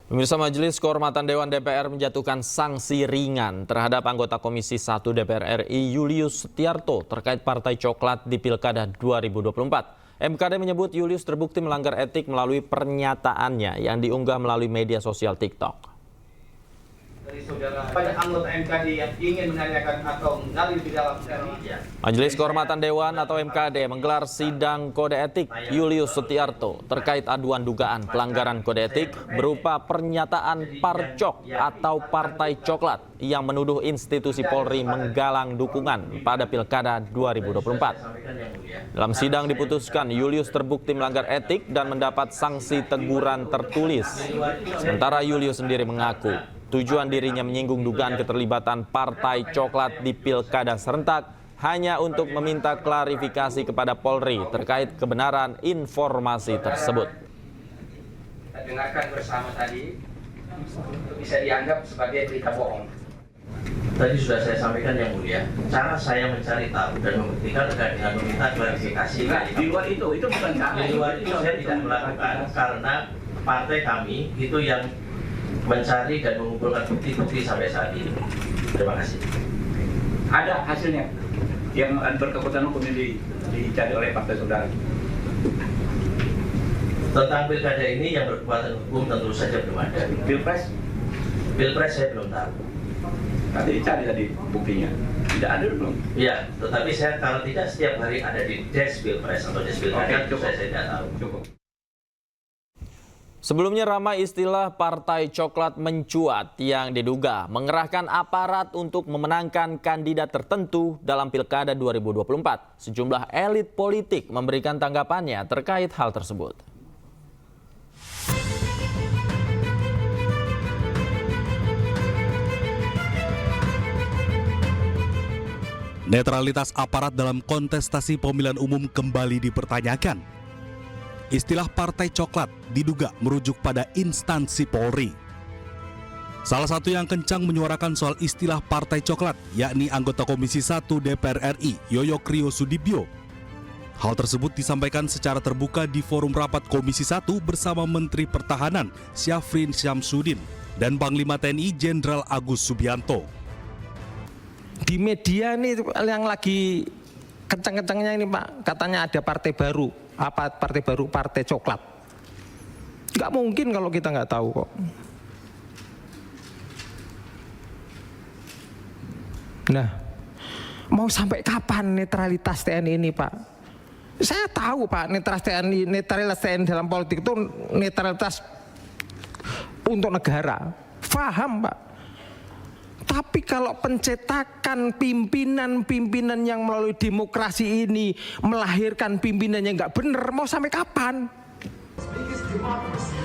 Pemirsa, Majelis Kehormatan Dewan DPR menjatuhkan sanksi ringan terhadap anggota Komisi 1 DPR RI Julius Setiarto terkait Partai Coklat di Pilkada 2024. MKD menyebut Julius terbukti melanggar etik melalui pernyataannya yang diunggah melalui media sosial TikTok. Dari saudara, pada anggota MKD yang ingin menanyakan atau mengalir di dalam Majelis Kehormatan Dewan atau MKD menggelar sidang kode etik Julius Setiarto terkait aduan dugaan pelanggaran kode etik berupa pernyataan parcok atau Partai Coklat yang menuduh institusi Polri menggalang dukungan pada Pilkada 2024. Dalam sidang diputuskan Julius terbukti melanggar etik dan mendapat sanksi teguran tertulis. Sementara Julius sendiri mengaku tujuan dirinya menyinggung dugaan keterlibatan Partai Coklat di Pilkada serentak hanya untuk meminta klarifikasi kepada Polri terkait kebenaran informasi tersebut. Kita dengarkan bersama tadi, bisa dianggap sebagai berita bohong. Tadi sudah saya sampaikan yang mulia, cara saya mencari tahu dan membuktikan terkait dengan meminta klarifikasi. Di luar itu bukan cara. Di luar itu saya tidak melakukan karena partai kami itu yang mencari dan mengumpulkan bukti-bukti sampai saat ini. Terima kasih. Ada hasilnya yang berkekuatan hukum yang dicari oleh partai saudara. Tentang pilkada ini yang berkekuatan hukum tentu saja belum ada. Pilpres Pilpres saya belum tahu. nanti dicari tadi buktinya. Tidak ada belum? Ya, tetapi saya kalau tidak setiap hari ada di desk Pilpres atau desk pilkada, Oke, cukup. saya tidak tahu. Cukup. Sebelumnya ramai istilah Partai Coklat mencuat yang diduga mengerahkan aparat untuk memenangkan kandidat tertentu dalam Pilkada 2024. Sejumlah elit politik memberikan tanggapannya terkait hal tersebut. Netralitas aparat dalam kontestasi pemilihan umum kembali dipertanyakan. Istilah Partai Coklat diduga merujuk pada instansi Polri. Salah satu yang kencang menyuarakan soal istilah Partai Coklat, yakni anggota Komisi 1 DPR RI, Yoyok Rio Sudibyo. Hal tersebut disampaikan secara terbuka di forum rapat Komisi 1 bersama Menteri Pertahanan Syafrin Syamsuddin dan Panglima TNI Jenderal Agus Subianto. Di media ini yang lagi kencang-kencangnya ini Pak, katanya ada partai baru. Apa partai baru? Partai Coklat. Nggak mungkin kalau kita nggak tahu kok. Nah, mau sampai kapan netralitas TNI ini Pak? Saya tahu Pak, netralitas TNI dalam politik itu netralitas untuk negara. Paham Pak. Tapi kalau pencetakan pimpinan-pimpinan yang melalui demokrasi ini melahirkan pimpinan yang nggak benar, mau sampai kapan?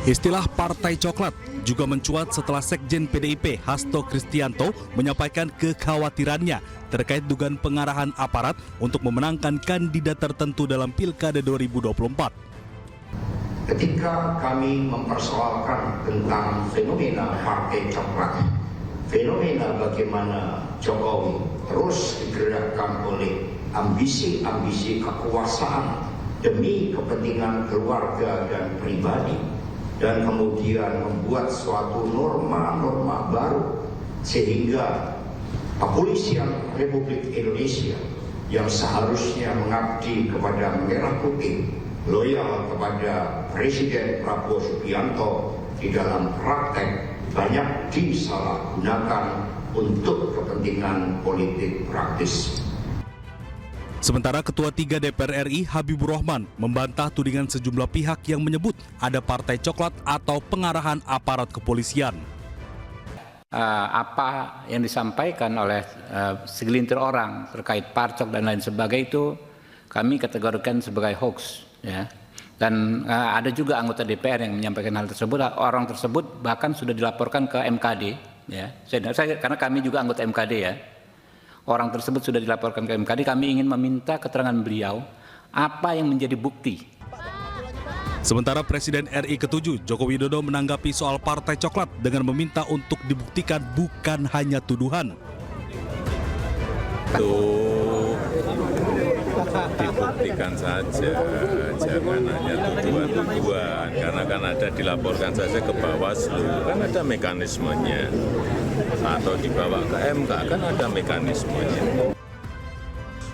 Istilah Partai Coklat juga mencuat setelah Sekjen PDIP Hasto Kristianto menyampaikan kekhawatirannya terkait dugaan pengarahan aparat untuk memenangkan kandidat tertentu dalam Pilkada 2024. Ketika kami mempersoalkan tentang fenomena Partai Coklat, fenomena bagaimana Jokowi terus digerakkan oleh ambisi-ambisi kekuasaan demi kepentingan keluarga dan pribadi, dan kemudian membuat suatu norma-norma baru sehingga kepolisian Republik Indonesia yang seharusnya mengabdi kepada merah putih, loyal kepada Presiden Prabowo Subianto, di dalam praktek banyak disalahgunakan untuk kepentingan politik praktis. Sementara Ketua 3 DPR RI Habibur Rahman membantah tudingan sejumlah pihak yang menyebut ada Partai Coklat atau pengarahan aparat kepolisian. Apa yang disampaikan oleh segelintir orang terkait parcok dan lain sebagainya itu kami kategorikan sebagai hoax, ya. Dan ada juga anggota DPR yang menyampaikan hal tersebut. Orang tersebut bahkan sudah dilaporkan ke MKD, ya. Karena kami juga anggota MKD, ya. Orang tersebut sudah dilaporkan ke MKD. Kami ingin meminta keterangan beliau apa yang menjadi bukti. Sementara Presiden RI ke-7 Joko Widodo menanggapi soal Partai Coklat dengan meminta untuk dibuktikan bukan hanya tuduhan. dibuktikan saja, jangan hanya tuduhan-tuduhan, karena kan ada dilaporkan saja ke Bawaslu, kan ada mekanismenya, atau dibawa ke MK, kan ada mekanismenya.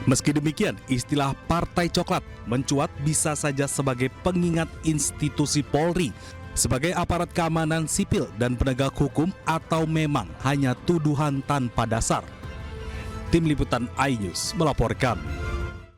Meski demikian, istilah Partai Coklat mencuat bisa saja sebagai pengingat institusi Polri sebagai aparat keamanan sipil dan penegak hukum, atau memang hanya tuduhan tanpa dasar. Tim Liputan iNews melaporkan.